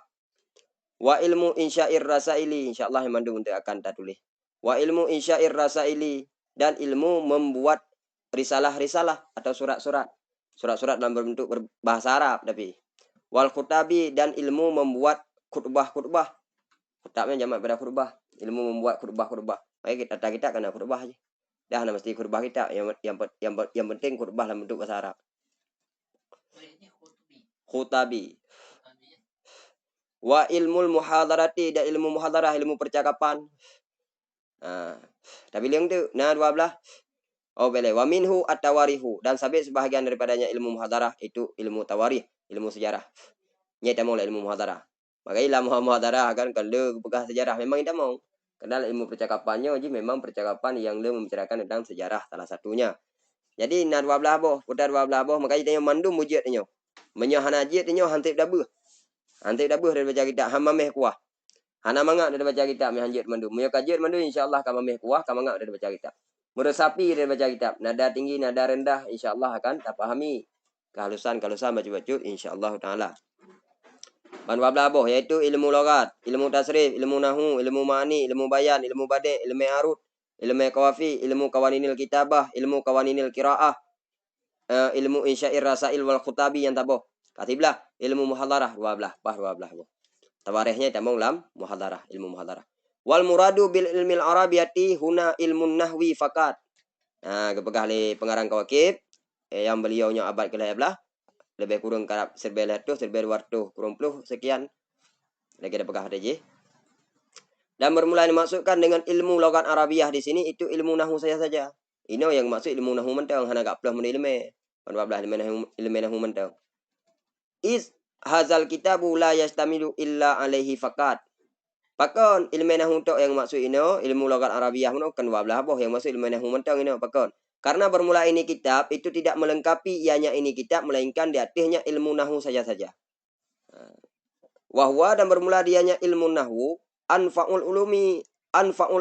Wa ilmu insyair rasaili, insyaallah yang mandu untuk akan tak tulis. Wa ilmu insyair rasaili dan ilmu membuat risalah-risalah atau surat-surat. Surat-surat dalam bentuk berbahasa Arab tapi. Wal khutabi dan ilmu membuat khutbah-khutbah. Khutbahnya jamak pada khutbah, ilmu membuat khutbah-khutbah. Baik kita kena khutbah aja. Dah mesti khutbah kita yang penting khutbah dalam bentuk bahasa Arab. Khutabi. Wa ilmul muhadarati dan ilmu muhadarah, ilmu percakapan. Tapi yang tu nah 12. Oh boleh. Wa minhu at-tawarihu dan sebahagian daripadanya ilmu muhadarah itu ilmu tawarih, ilmu sejarah. Nyata mau ilmu muhadarah. Maka ilmu muhadarah kan kalau bekas sejarah memang tidak mau. Karena ilmu percakapannya jadi memang percakapan yang membicarakan tentang sejarah salah satunya. Jadi na 12 boh, putar 12 boh maka dia mandum mujudnya. Menyahana jidnya hantip dabuh. Hantip dabuh dari baca kitab hamameh kuah. Hana mangak dari baca kitab mehanjit mandum. Munya kajit mandum insyaallah kamameh kuah kamangak dari baca kitab. Meresapi dari baca kitab. Nada tinggi, nada rendah insyaallah akan tak pahami. Kehalusan baju-baju insyaallah taala. Ban boh yaitu ilmu logat, ilmu tasrif, ilmu nahu, ilmu ma'ni, ilmu bayan, ilmu bade, ilmu arud, ilmu kawafi, ilmu kawaninil kitabah, ilmu kawaninil qiraah, ilmu insyair rasail wal khutabi yang taboh. Katiblah ilmu muhadarah 12 boh. Tawarihnya tamong lam muhadarah, ilmu muhadarah. Wal muradu bil ilmil arabiyati huna ilmun nahwi fakat. Nah, kepegah le pengarang kawakib yang beliaunya abad ke-11 lebih kurang karap serba 200 kurang puluh sekian lagi ada pegah ada je. Dan bermula dimasukkan dengan ilmu logat Arabiah di sini itu ilmu nahu saja. Ini yang maksud ilmu nahu mentang hana gak pelah menilme. 12 ilmu nahu mentang. Is hazal kitabu la yastamilu illa alaihi fakat. Pakon ilmu nahu tok yang maksud ini ilmu logat Arabiah kan 12 boh yang maksud ilmu nahu mentang ini pakon. Karena bermula ini kitab itu tidak melengkapi ianya ini kitab melainkan di atasnya ilmu nahu saja. Wahwa dan bermula dianya ilmu nahu anfa'ul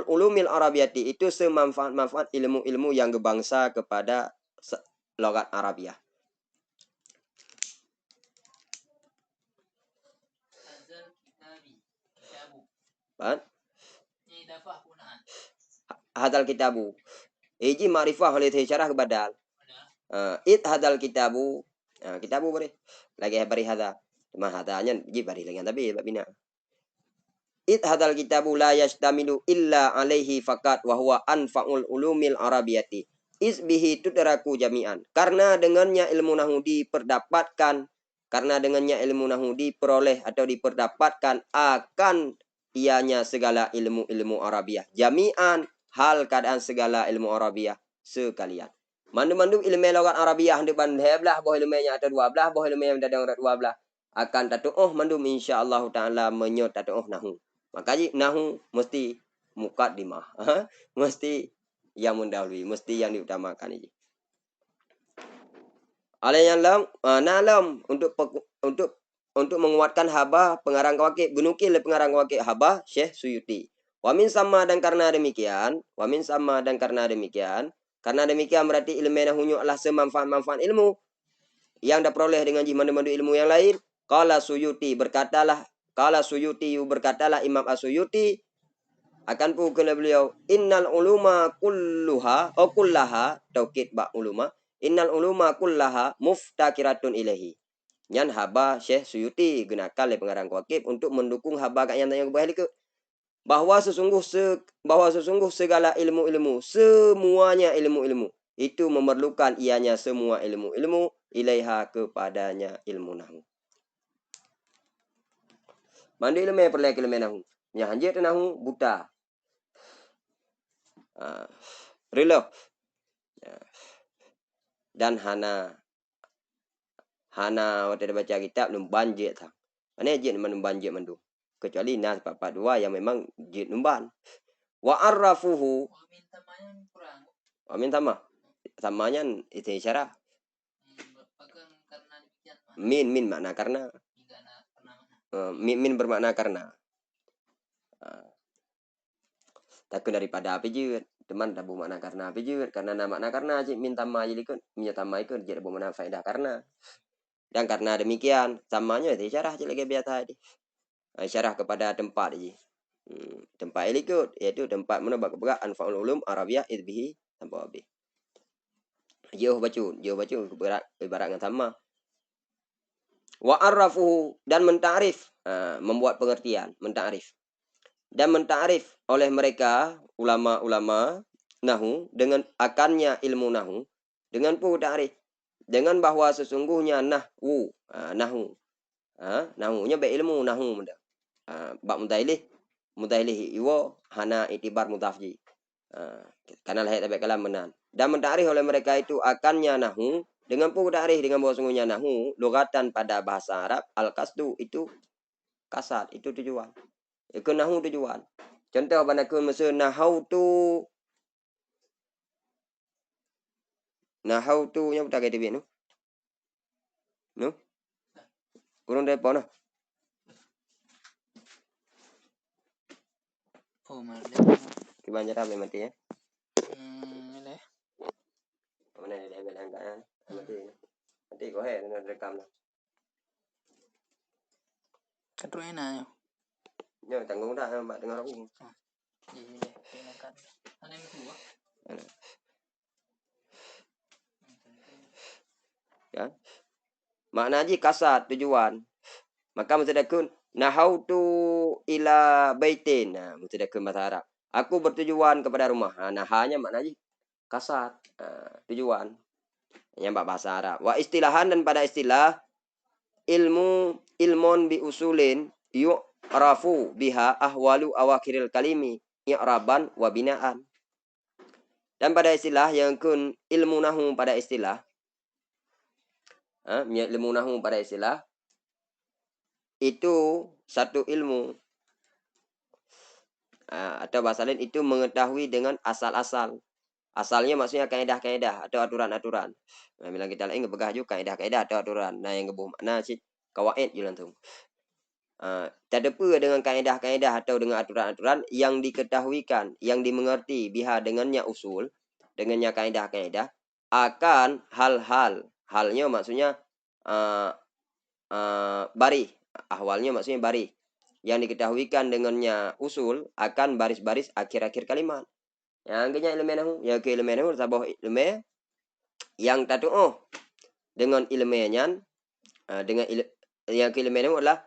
ulumil arabiyati itu semanfaat ilmu-ilmu yang berbangsa kepada logat Arabiah. Hadal kitabu. Iji ma'rifah oleh syarah badal. Hadal kitabu. Kitabu boleh. Lagi bari hada. Cuma hadanya ji bari lagi tapi bina. Hadal kitabu la yastamilu illa alaihi fakat wa huwa anfa'ul ulumil arabiyati. isbihi tudraku jami'an. Karena dengannya ilmu nahwu diperdapatkan, karena dengannya ilmu nahwu diperoleh atau diperdapatkan akan ianya segala ilmu-ilmu Arabiah. Jami'an, hal keadaan segala ilmu Arabiah sekalian. Mandu-mandu ilmu logat Arabiah di bandhe belah, boh ilmunya ada 12, boh ilmunya ada 12. Akan tatu'uh mandum insyaallah ta'ala menyot tatu'uh nahwu. Makanya nahwu mesti muqaddimah. Mesti yang mendahului, mesti yang diutamakan ini. Alayyalam nalam untuk menguatkan haba pengarang kawakib gunukil pengarang kawakib haba Syekh Suyuti. Wamin sama dan karena demikian, karena demikian berarti ilmu nahwu adalah semanfaat-manfaat ilmu yang diperoleh dengan jimandu ilmu yang lain. Qala Suyuti berkatalah Imam As-Suyuti akan pukul beliau innal uluma kullaha taukid ba uluma innal uluma kullaha muftakiratun ilahi nyan haba Syekh Suyuti gunakan oleh pengarang kuakib untuk mendukung haba yang tanya ke bahwa sesungguh segala ilmu-ilmu semuanya ilmu-ilmu itu memerlukan ianya semua ilmu-ilmu ilaiha kepadanya ilmu nahwu. Mandi ilmu perlu ilmu nahwu nya hanjir nahwu buta Rilo dan hana waktu dia baca kitab numban je tang. Ane je numban je mandu. Kecuali nas 42 yang memang je numban. Wa arrafuhu. Amin sama. Samanya itu isyarah. Min makna karena. Min bermakna karena. Takut daripada apa je. Teman tak bermakna karena apa je. Karena makna karena je min tamma je ikut. Minta ikut je bermakna faedah karena. Dan karena demikian samanya itu isyarah je lagi biasa tadi. Isyarah kepada tempat je. Tempat ini ikut yaitu tempat mana bak anfaul ulum Arabiah idbihi tanpa habis. Jauh baca ibarat dengan sama. Wa arrafuhu dan mentarif, membuat pengertian, mentarif. Dan mentarif oleh mereka ulama-ulama nahwu dengan akannya ilmu nahwu dengan ta'rif dengan bahwa sesungguhnya nahwu nahwunya be ilmu nahwu benda. Bab mutailih iwo hana itibar mutafji. Karena lahir tabi kalam menan. Dan mentarikh oleh mereka itu akannya nahwu dengan ta'rif dengan bahwa sungguhnya nahwu lugatan pada bahasa Arab al-qasdu itu kasat itu tujuan. Itu nahwu tujuan. Contoh pada kun masa nahautu nya buta kaya no. No? Kurang depo no. Oh, malah. Gimana cara mati ya? Ini. Mana dia bilang kan? Mati kok he rekam. Kadro enak yo. Yo tanggung dah mbak dengar aku. Iya deh, enakan. Ada yang kedua. Ya. Makna aja kasat tujuan. Maka mutadakun nahautu ila baitin. Nah, mutadakun bahasa Arab. Aku bertujuan kepada rumah. Nahanya makna aja kasat. Tujuan. Yang bahasa Arab. Wa istilahan dan pada istilah ilmun bi usulin yu'rafu biha ahwalu awakiril kalimi i'raban wa binaan. Dan pada istilah yang kun ilmu nahwu pada istilah ilmu nahwu pada istilah itu satu ilmu atau bahasa lain itu mengetahui dengan asal-asal. Asalnya maksudnya kaedah-kaedah atau aturan-aturan. Nah, bilang kita lain ngebegah juga kaedah-kaedah atau aturan. Nah, yang ngebuh makna sih kawaid julan tu. Tak ada apa dengan kaedah-kaedah atau dengan aturan-aturan yang diketahuikan, yang dimengerti biha dengannya usul, dengannya kaedah-kaedah akan halnya maksudnya bari, ahwalnya maksudnya bari yang diketahuikan dengannya usul akan baris-baris akhir-akhir kalimat. Yang kenya ilmu nahwu, ya ke ilmu nahwu sabah ilmu yang tatu dengan ilmunya dengan yang ke ilmu nahwu adalah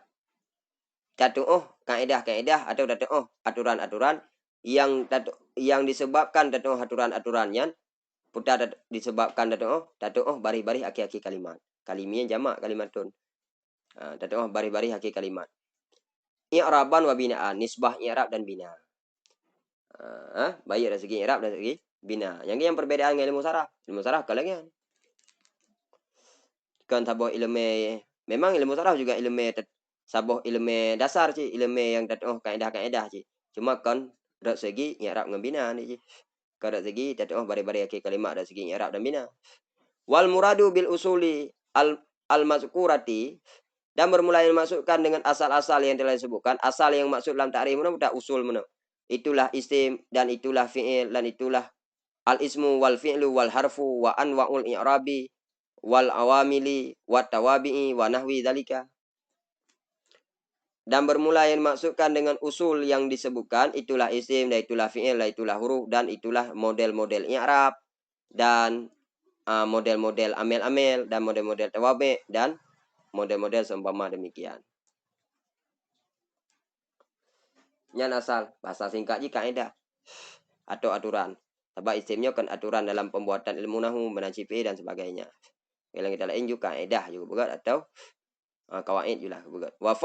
tatu kaedah-kaedah atau tatu aturan-aturan yang disebabkan tatu aturan-aturannya Putar disebabkan datuk bari-bari aki-aki kalimat. Kalimi jamak kalimatun. Datuk bari-bari aki kalimat. I'raban wa binaan, nisbah i'rab dan bina. Baik dari segi i'rab dan segi bina. Yang perbedaan dengan ilmu saraf. Ilmu saraf kalangan. Kan sabuh ilmu, memang ilmu saraf juga ilmu sabuh ilmu dasar sih, ilmu yang datuk kaedah-kaedah sih. Cuma kan dari segi i'rab dengan bina ni sih. Dari segi datuk bari-bari aki kalimat dari segi i'rab dan bina. Wal muradu bil usuli al mazkurati, dan bermula dimaksudkan dengan asal-asal yang telah disebutkan. Asal yang maksud dalam ta'rif mana budak usul mana. Itulah isim dan itulah fi'il dan itulah al ismu wal fi'lu wal harfu wa anwa'ul i'rabi wal awamili wa tawabi'i wa nahwi dzalika. Dan bermula yang dimaksudkan dengan usul yang disebutkan, itulah isim dan itulah fi'il dan itulah huruf dan itulah model-model i'rab dan model-model amel-amel dan model-model tawabi dan model-model seumpama demikian. Yang asal bahasa singkat je kaedah atau aturan. Sebab isimnya kan aturan dalam pembuatan ilmu nahwu, menacipi dan sebagainya. Yang kita lain juga kaedah juga bukan atau kawaid juga bukan. Wa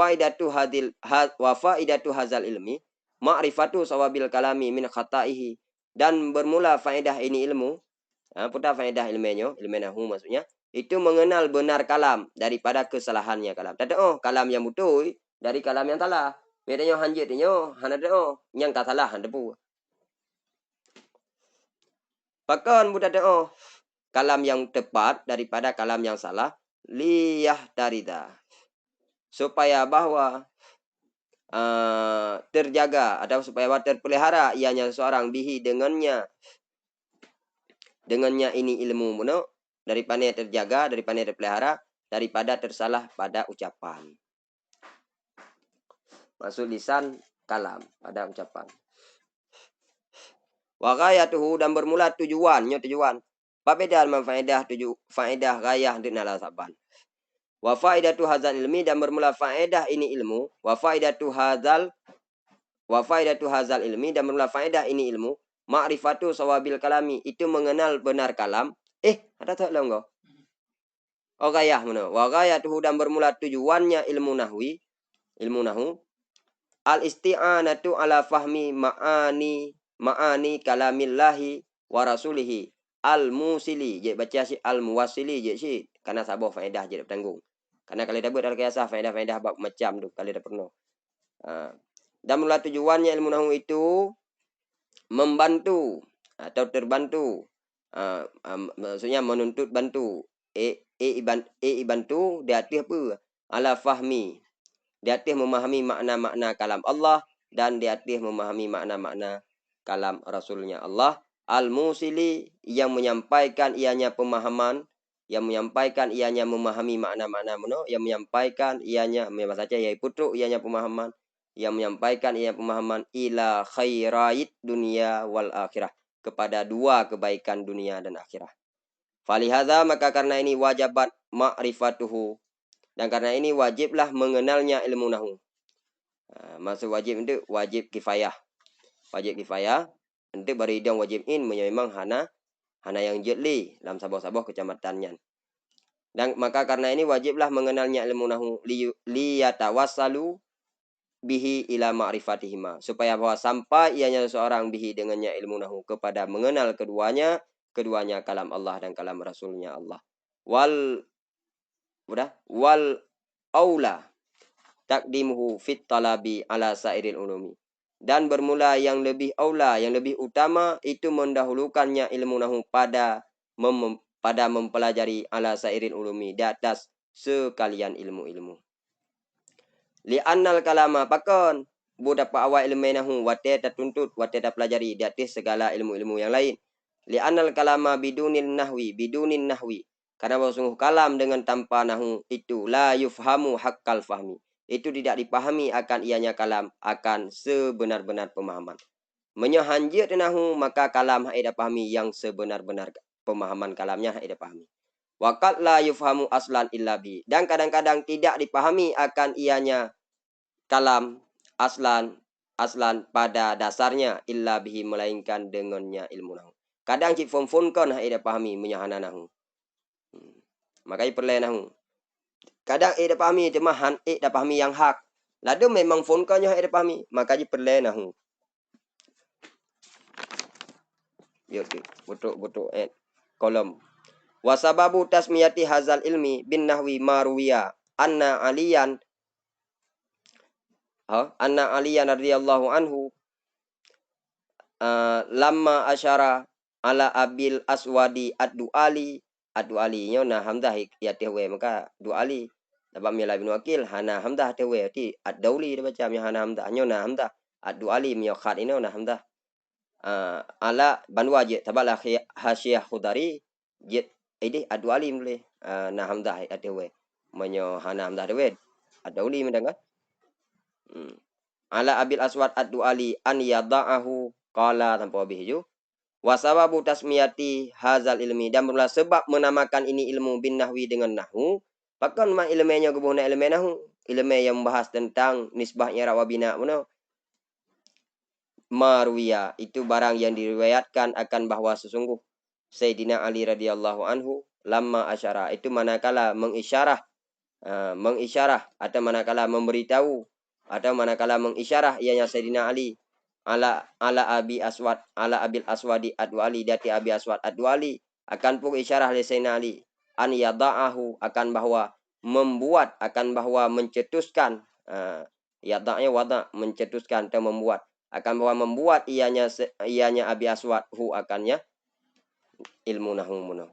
faidatu hazal ilmi ma'rifatu sawabil kalami min khata'ihi, dan bermula faedah ini ilmu. Putar faedah ilmunya, ilmu nahwu maksudnya itu mengenal benar kalam daripada kesalahannya kalam. Tak kalam yang betul dari kalam yang salah. Bedanya hanjit tinyo, hana yang tak salah handa pu. Bahkan budak kalam yang tepat daripada kalam yang salah, liyah darida, supaya bahwa terjaga atau supaya terpelihara ianya seorang bihi dengannya ini ilmu muno, daripada terjaga, daripada terpelihara, daripada tersalah pada ucapan. Maksud lisan kalam pada ucapan. Wa ghayatuhu, dan bermula tujuan. Perbedaan faedah faedah gayah dengan saban. Wa faidatu hadzal ilmi, dan bermula faedah ini ilmu. Wa faidatu hadzal ilmi, dan bermula faedah ini ilmu. Ma'rifatu sawabil kalami, itu mengenal benar kalam. Ada tak lah engkau? Gayah mana? Wa ghayatuhu, dan bermula tujuannya ilmu nahwu. Al isti'anatu ala fahmi ma'ani kalamillahi wa rasulihi al musili, je baca si al muwasili je si, karena sabuh faedah je tanggung. Karena kalau dapat dalam kiasah faedah bab macam tu kalau dah pernah. Dan mula tujuannya ilmu nahwu itu membantu atau terbantu, maksudnya menuntut bantu bantu di atas apa? Ala fahmi, di atas memahami makna-makna kalam Allah, dan di atas memahami makna-makna kalam Rasulnya Allah. Al-musili, yang menyampaikan ianya pemahaman, yang menyampaikan ianya memahami makna-makna mana, yang menyampaikan ianya saja yaitu putruk ianya pemahaman, yang menyampaikan ianya pemahaman ila khairait dunia wal akhirah, kepada dua kebaikan dunia dan akhirah. Falihadza, maka karena ini wajibat ma'rifatuhu, dan karena ini wajiblah mengenalnya ilmu nahwu. Maksud wajib itu wajib kifayah. Wajib kifayah nanti bari dong wajib in memang hana yang jetli dalam sabah-sabah kecamatannya. Dan maka karena ini wajiblah mengenalnya ilmu nahwu liyatawassalu bihi ila ma'rifatihima, supaya bahwa sampai ianya seorang bihi dengannya ilmu nahwu kepada mengenal keduanya kalam Allah dan kalam Rasulnya Allah. Wal aula takdimuhu fit talabi ala sairil ulumi, dan bermula yang lebih aula, yang lebih utama itu mendahulukannya ilmu nahwu pada mempelajari ala sairil ulumi, di atas sekalian ilmu-ilmu. Li'annal kalama, pakon budak pa awal ilmu nahwu wate tuntut wate pelajari di atas segala ilmu-ilmu yang lain. Li'annal kalama bidunin nahwi, karena bahwa sungguh kalam dengan tanpa nahwu itu la yufhamu haqqal fahmi, itu tidak dipahami akan ianya kalam akan sebenar-benar pemahaman. Menyahanjir nahwu, maka kalam haida pahami yang sebenar-benar pemahaman kalamnya haida pahami. Waqad la yufhamu aslan illa bi, dan kadang-kadang tidak dipahami akan ianya kalam aslan pada dasarnya illa bihi, melainkan dengannya ilmu nahwu. Kadang cik fon kon ida pahami menyahana nahu. Makai perle nahu. Kadang ida pahami jemahan ida pahami yang hak. Ladu memang fon konnya ida pahami, makanya perle nahu. Yo butuk kolom. Wasababu tasmiyati hazal ilmi bin nahwi maruwiya anna aliyan radhiyallahu anhu lamma asyara ala abil aswadi ad-duali nya na hamdah ya tehwe maka duali dapat mila bin wakil hana hamdah tehwe ti ad-dauli dia baca hana hamdah nya na hamdah ad-duali mi khat ino na hamdah ala banwa je tabala hasyah khudari je ini ad-duali boleh na hamdah ya tehwe menyo hana hamdah tehwe ad-dauli mendengar ala abil aswad ad-duali an yada'ahu qala tanpa bihju wasababu tasmiyati hazal ilmi dan bermula sebab menamakan ini ilmu bin nahwi dengan nahwu bahkan ma ilmunya guna ilmu nahwu ilmu yang membahas tentang nisbahnya rawabina mana marwiya itu barang yang diriwayatkan akan bahwa sesungguh Sayyidina Ali radhiyallahu anhu lamma asyara itu manakala mengisyarah atau manakala memberitahu atau manakala mengisyarah ianya Sayyidina Ali ala abil aswadi ad-duali dati abi aswad ad-duali akan pun isyarah oleh Sayyidina Ali an yada'ahu akan bahwa membuat akan bahwa mencetuskan yada'nya wada mencetuskan atau membuat akan bahwa membuat ianya abi aswad hu akannya ilmu nahwu muno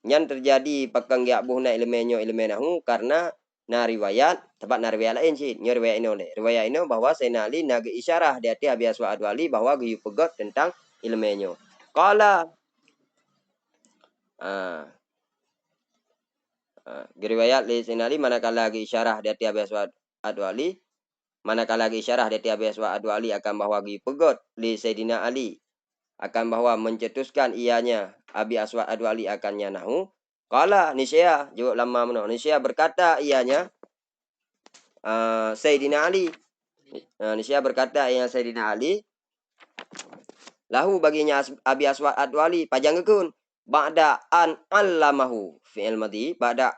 yang terjadi pakang ya buhna ilmenyo ilmu nahwu karena na riwayat tempat na riwayat lain sih nyo riwayat ini oleh riwayat ini bahwa Sayyidina Ali nage isyarah di hati abi aswad ad-duali bahwa giyu pegot tentang ilmenyo qala riwayat li Sayyidina Ali manakala lagi isyarah di hati abi aswad ad-duali manakala lagi isyarah di hati abi aswad ad-duali akan bahwa giyu pegot li Sayyidina Ali akan bahwa mencetuskan ianya abi aswad ad-duali akannya nahu qala nisya juga lama meno nisya berkata ianya Sayyidina Ali nisya berkata ianya Sayyidina Ali lahu baginya abi aswad ad-duali pajangkeun ba'da an allamahu fi'il madhi ba'da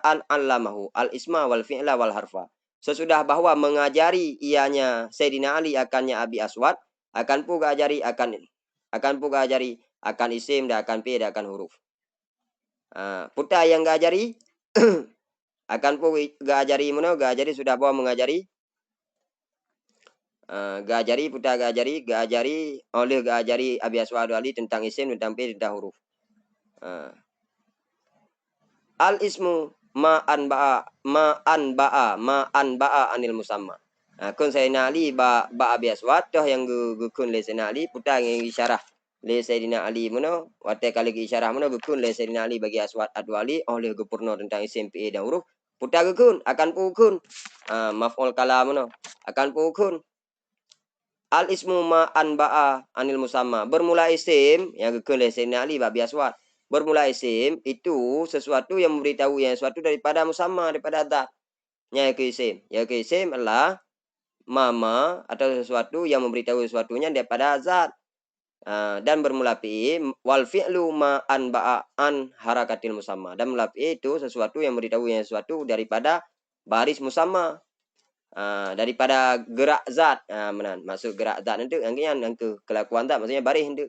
an allamahu al isma wal fi'la wal harfa sesudah bahwa mengajari ianya Sayyidina Ali akannya abi aswad akan pula ajari akan isim dan akan fi'il dan akan huruf puta yang gajari akan pula gajari mana gajari sudah bawa mengajari gajari puta gajari oleh gajari abi aswad ali tentang isim tentang fi'il tentang huruf al ismu ma anba'a anil musamma kun Sayyidina Ali ba abi aswad toh yang gukun le Sayyidina Ali puta yang isyarah le Sayyidina Ali mano wate kali isyarah mano gukun le Sayyidina Ali bagi aswad ad-duali oleh gupurno tentang isim fi'il dan huruf puta gukun akan pukun maf'ul kalam mano akan pukun al ismu ma anba'a anil musamma bermula isim yang gukun le Sayyidina Ali ba abi aswad bermula isim itu sesuatu yang memberitahu yang sesuatu daripada musamma daripada zat nya ke isim adalah mama atau sesuatu yang memberitahu sesuatunya daripada zat dan bermula fi'il wal fi'lu ma anba'a an harakatil musamma dan mula fi'il itu sesuatu yang memberitahu yang sesuatu daripada baris musamma daripada gerak zat menan maksud gerak zat itu yang ke kelakuan zat maksudnya baris itu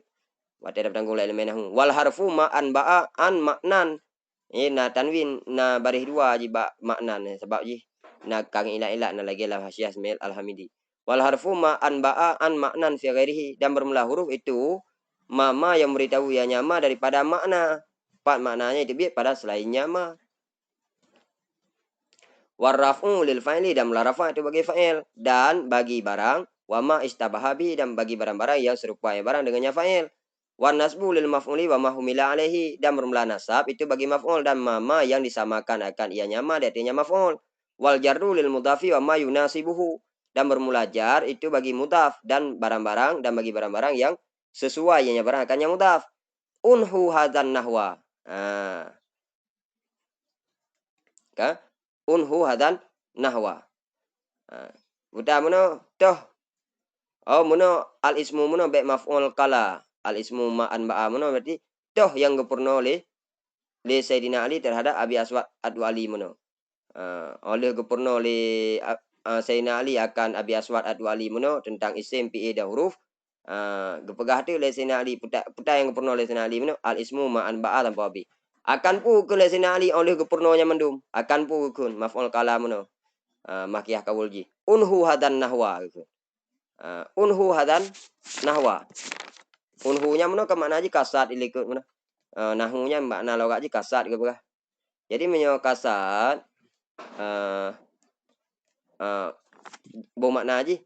wate dapat tanggung ilmu nahwu wal harfu ma anba'a an maknan na tanwin na baris dua jiba maknan sebab ji na kang ila na lagi lah hasyah Ismail Al-Hamidi wal harfu ma anba'a an maknan fi ghairihi dan bermula huruf itu mama yang memberitahu ya nyama daripada makna empat maknanya itu pada selainnya ma warrafu lil fa'ili dan rafa itu bagi fa'il dan bagi barang wama istabahabi dan bagi barang-barang yang serupa ya barang dengannya fa'il wan nasbu lil maf'uli wa ma humila alaihi dan bermula nasab itu bagi maf'ul dan mama yang disamakan akan ia nyama artinya maf'ul wal jarru lil mudhafi wa ma yunasibuhu dan bermula jar itu bagi mudhaf dan barang-barang dan bagi barang-barang yang sesuai yang barang akan yang mudhaf unhu hadzan nahwa unhu hadzan nahwa udah muno toh muno al ismu muno be maf'ul kala al ismu ma'an ba'amono berarti toh yang gepurno oleh Sayyidina Ali terhadap Abi Aswad Ad-Du'ali mono. Oleh gepurno oleh Sayyidina Ali akan Abi Aswad Ad-Du'ali mono tentang isim fi'il dan huruf. Gepegah tu oleh Sayyidina Ali peta yang gepurno oleh Sayyidina Ali mono al ismu ma'an ba'a tanpa abi. Akan pu ke oleh Sayyidina Ali oleh gepurnonya mendum. Akan pu kun maf'ul kalam mono. Makiyah kawulji. Unhu hadan nahwa gitu. Unhu hadan nahwa. Unhunya mono ke makna ji kasat ilikut mono. Nahunya makna logat ji kasat ke begah. Jadi menyo kasat bo makna ji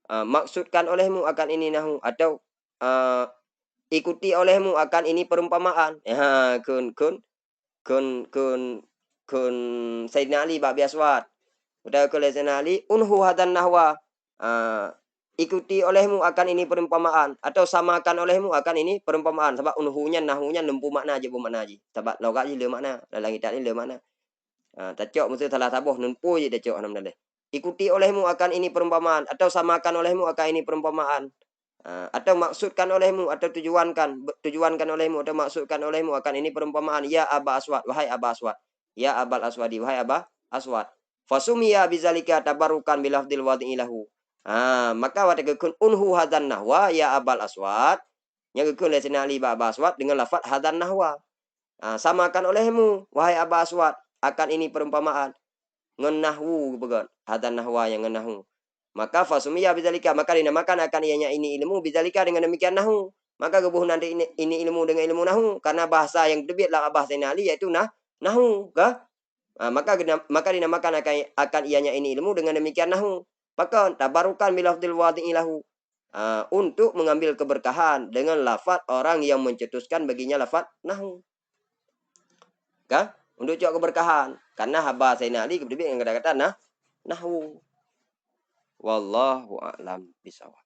maksudkan olehmu akan ini nahu atau ikuti olehmu akan ini perumpamaan. Kun Sayyidina Ali Babi Aswad. Udah ke Sayyidina Ali unhu hadan nahwa. Ikuti olehmu akan ini perumpamaan atau samakan olehmu akan ini perumpamaan sebab unhunya nahunya lempu makna je bu makna je sebab logat je le makna dalam kitab ni le makna tacok mesti salah tabuh nempu je tacok nam daleh ikuti olehmu akan ini perumpamaan atau samakan olehmu akan ini perumpamaan atau maksudkan olehmu atau tujuankan olehmu atau maksudkan olehmu akan ini perumpamaan ya Aba Aswad wahai Aba Aswad ya Abal Aswadi wahai Aba Aswad fasumiya bizalika tabarukan bilafdil wadi'ilahu. Maka watakun unhu hadan nahwa ya Abal Aswad. Yang kekun Sayyidina Ali Aba Aswad dengan lafaz hadan nahwa. Samakan olehmu wahai Aba Aswad akan ini perumpamaan. Ngenahwu begon. Hadan nahwa yang ngenahu. Maka fasumiya bidzalika maka dinamakan akan ianya ini ilmu bidzalika dengan demikian nahu. Maka gebuh nanti ini ilmu dengan ilmu nahu karena bahasa yang terbitlah bahasa Sayyidina Ali yaitu nahu kah? Maka dinamakan akan ianya ini ilmu dengan demikian nahu. Maka tabarukan bilafdil wadi'ilahu untuk mengambil keberkahan dengan lafaz orang yang mencetuskan baginya lafaz nahu. Kah? Untuk cok keberkahan karena haba Sayyidina Ali keberbeda yang kata-kata nahu. Wallahu a'lam bishawab.